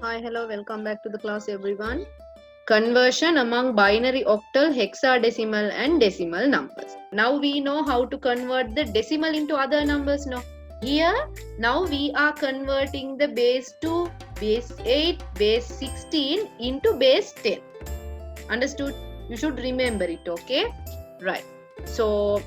Hi, hello, welcome back to the class, everyone. Conversion among binary, octal, hexadecimal, and decimal numbers. Now we know how to convert the decimal into other numbers now. Here, now we are converting the base 2, base 8, base 16 into base 10. Understood? You should remember it, okay? Right. So,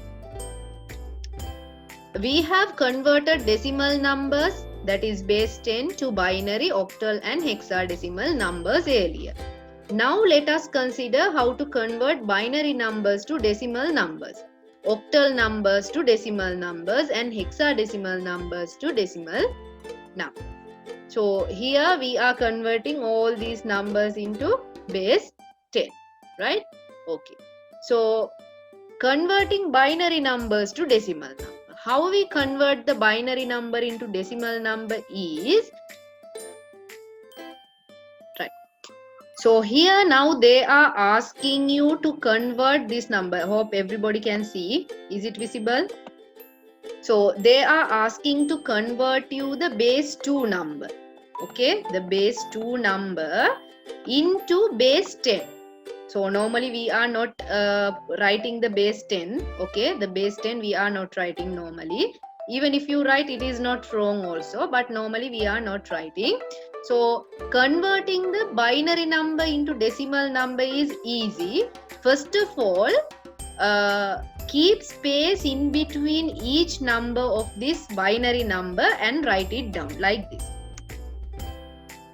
we have converted decimal numbers, that is base 10, to binary, octal, and hexadecimal numbers earlier. Now let us consider how to convert binary numbers to decimal numbers, octal numbers to decimal numbers, and hexadecimal numbers to decimal numbers. So here we are converting all these numbers into base 10, right? Okay. So converting binary numbers to decimal number. How we convert the binary number into decimal number is, right. So here now they are asking you to convert this number. Hope everybody can see. Is it visible? So they are asking to convert you the base 2 number. Okay, the base 2 number into base 10. So normally we are not writing the base 10. Okay, the base 10 we are not writing normally. Even if you write, it is not wrong also, but normally we are not writing. So converting the binary number into decimal number is easy. First of all, keep space in between each number of this binary number and write it down like this.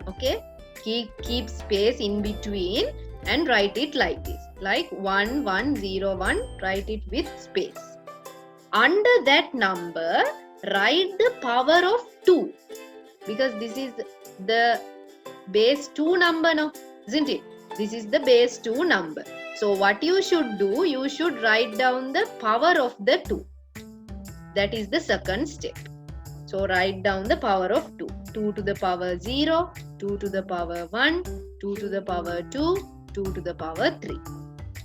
Okay, keep space in between and write it like this, like 1101, write it with space. Under that number, write the power of 2, because this is the base 2 number now, isn't it? This is the base 2 number. So what you should do, you should write down the power of the 2. That is the second step. So write down the power of 2. 2 to the power 0, 2 to the power 1, 2 to the power 2, 2 to the power 3.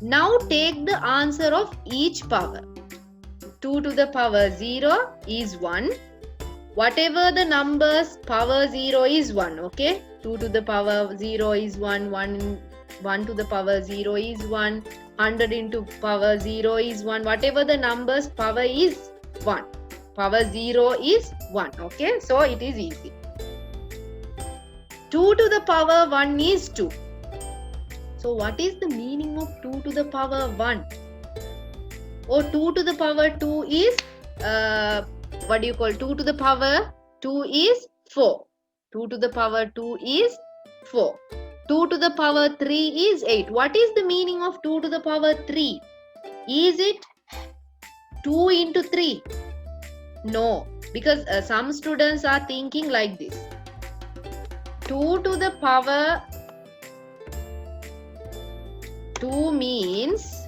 Now take the answer of each power. 2 to the power 0 is 1. Whatever the numbers, power 0 is 1. Okay. 2 to the power 0 is 1. 1 to the power 0 is 1. 100 into power 0 is 1. Whatever the numbers, power is 1. Power 0 is 1. Okay. So it is easy. 2 to the power 1 is 2. So what is the meaning of 2 to the power 1? Or 2 to the power 2 is, what do you call 2 to the power 2 is 4. 2 to the power 2 is 4. 2 to the power 3 is 8. What is the meaning of 2 to the power 3? Is it 2 into 3? No, because some students are thinking like this. 2 to the power 2 means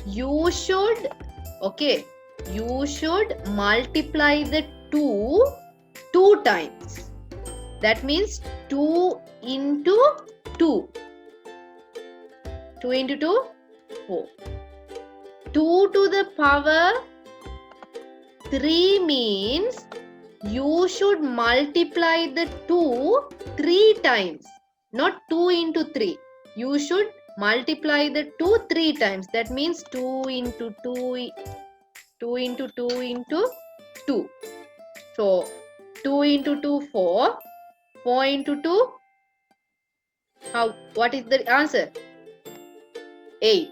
you should, okay, you should multiply the 2 times. That means 2 into 2. 2 into 2, 4. 2 to the power 3 means you should multiply the 2 3 times. Not 2 into 3. You should multiply the 2 3 times. That means 2 into 2, 2 into 2 into 2. So 2 into 2, 4. 4 into 2, what is the answer? 8.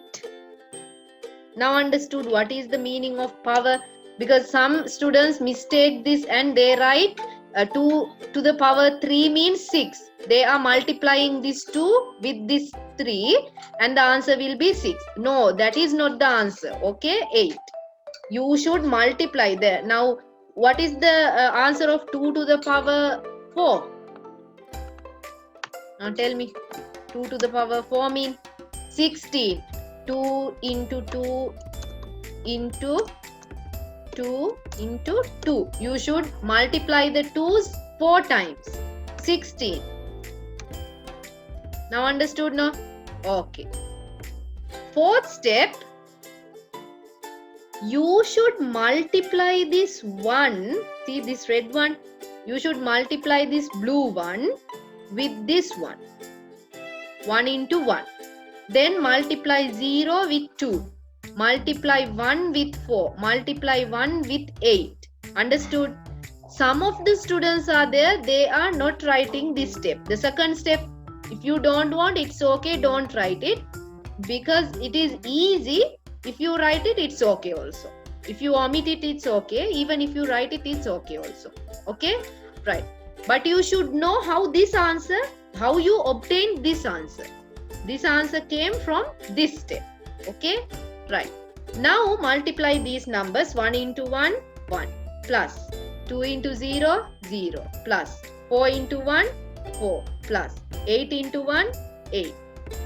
Now understood what is the meaning of power, because some students mistake this and they write 2 to the power 3 means 6. They are multiplying this 2 with this 3 and the answer will be 6. No, that is not the answer. Okay, 8. You should multiply there. Now, what is the answer of 2 to the power 4? Now tell me. 2 to the power 4 means 16. 2 into 2 into 2 into 2. You should multiply the 2's 4 times. 16. Now understood, no? Okay. Fourth step. You should multiply this 1. See this red one? You should multiply this blue one with this one. 1 into 1. Then multiply 0 with 2. Multiply 1 with 4. Multiply 1 with 8. Understood? Some of the students are there, they are not writing this step. The second step, if you don't want, it's okay, don't write it. Because it is easy. If you write it, it's okay also. If you omit it, it's okay. Even if you write it, it's okay also. Okay? Right. But you should know how this answer, how you obtained this answer. This answer came from this step. Okay? Right. Now multiply these numbers. 1 into 1, 1. Plus 2 into 0, 0. Plus 4 into 1, 4. Plus 8 into 1, 8.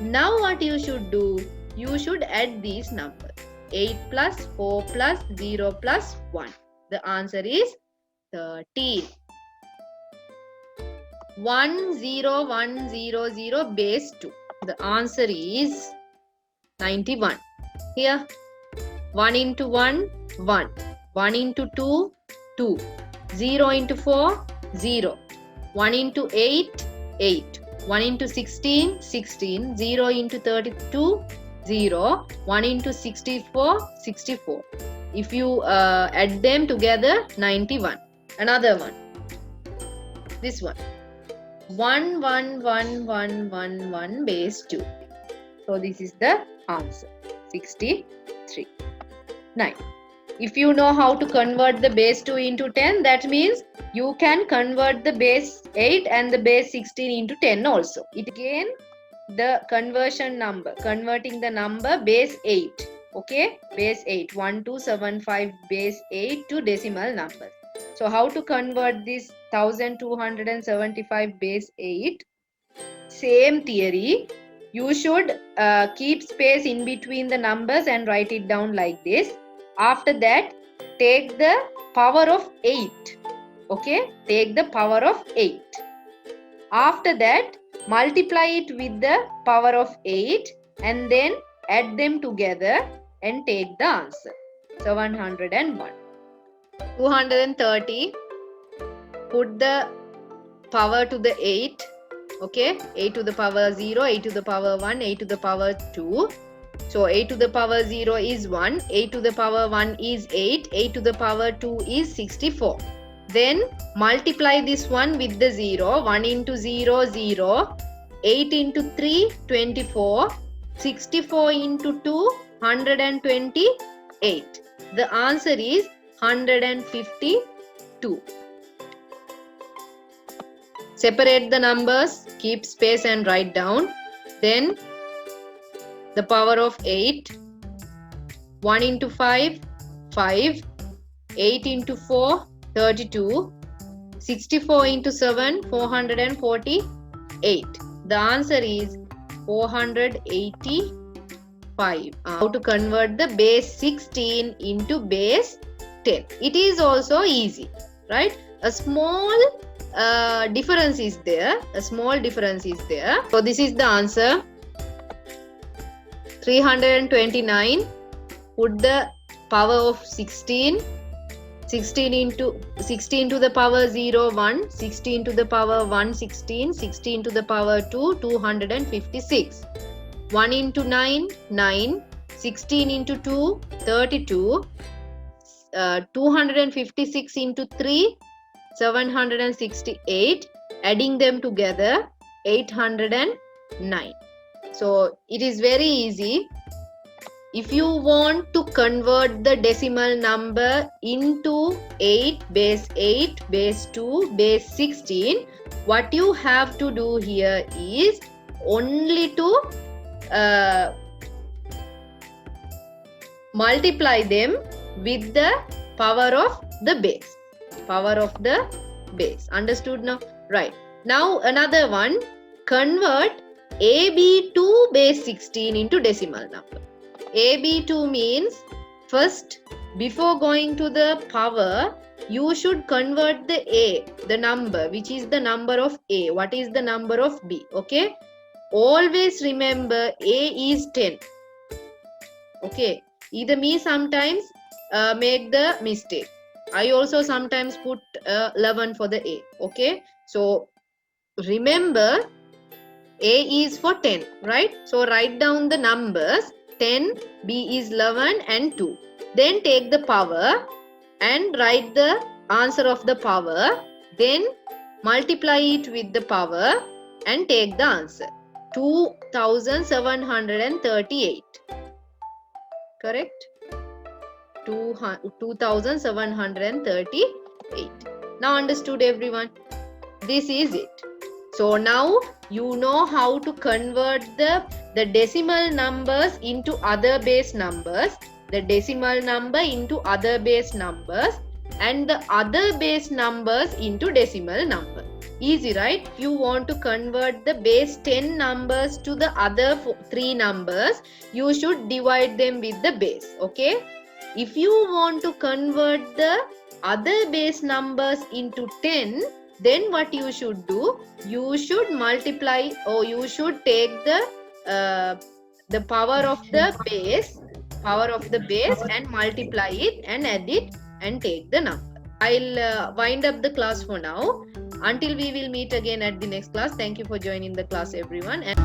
Now what you should do? You should add these numbers. 8 plus 4 plus 0 plus 1. The answer is 13. 10100 base 2. The answer is 91. Here 1 into 1, 1. 1 into 2, 2. 0 into 4, 0. 1 into 8, 8. 1 into 16, 16. 0 into 32, 0. 1 into 64, 64. If you add them together, 91. Another one. This one. 11111 base 2. So this is the answer. 63. 9. If you know how to convert the base 2 into 10, that means you can convert the base 8 and the base 16 into 10 also. It again the conversion number, converting the number base 8. Okay, base 8, 1275 base 8 to decimal numbers. So how to convert this 1275 base 8? Same theory. You should keep space in between the numbers and write it down like this. After that, take the power of 8. Okay, take the power of 8. After that, multiply it with the power of 8 and then add them together and take the answer. 701. 230. Put the power to the 8. Okay, 8 to the power 0, 8 to the power 1, 8 to the power 2. So 8 to the power 0 is 1, 8 to the power 1 is 8, 8 to the power 2 is 64. Then multiply this one with the 0. 1 into 0, 0. 8 into 3, 24. 64 into 2, 128. The answer is 152. Separate the numbers, keep space and write down. Then the power of 8. 1 into 5, 5. 8 into 4, 32. 64 into 7, 448. The answer is 485. How to convert the base 16 into base 10? It is also easy, right? A small difference is there. A small difference is there. So this is the answer. 329. Put the power of 16. 16 to the power 0, 1. 16 to the power 1, 16. 16 to the power 2, 256. 1 into 9, 9. 16 into 2, 32. 256 into 3, 768. Adding them together, 809. So it is very easy. If you want to convert the decimal number into 8 base 2 base 16, what you have to do here is only to multiply them with the power of the base. Power of the base. Understood now? Right. Now another one. Convert AB2 base 16 into decimal number. AB2 means first, before going to the power, you should convert the A, the number, which is the number of A. What is the number of B? Okay. Always remember A is 10. Okay. Either me sometimes make the mistake. I also sometimes put 11 for the A. Okay, so remember A is for 10, right? So write down the numbers 10, B is 11 and 2. Then take the power and write the answer of the power. Then multiply it with the power and take the answer. 2738. Correct? 2738. Now understood everyone? This is it. So now you know how to convert the decimal numbers into other base numbers, the decimal number into other base numbers, and the other base numbers into decimal number. Easy, right? If you want to convert the base 10 numbers to the other 3 numbers, you should divide them with the base. Okay? If you want to convert the other base numbers into 10, then what you should do, you should multiply, or you should take the power of the base and multiply it and add it and take the number. I'll wind up the class for now. Until we will meet again at the next class. Thank you for joining the class, everyone. And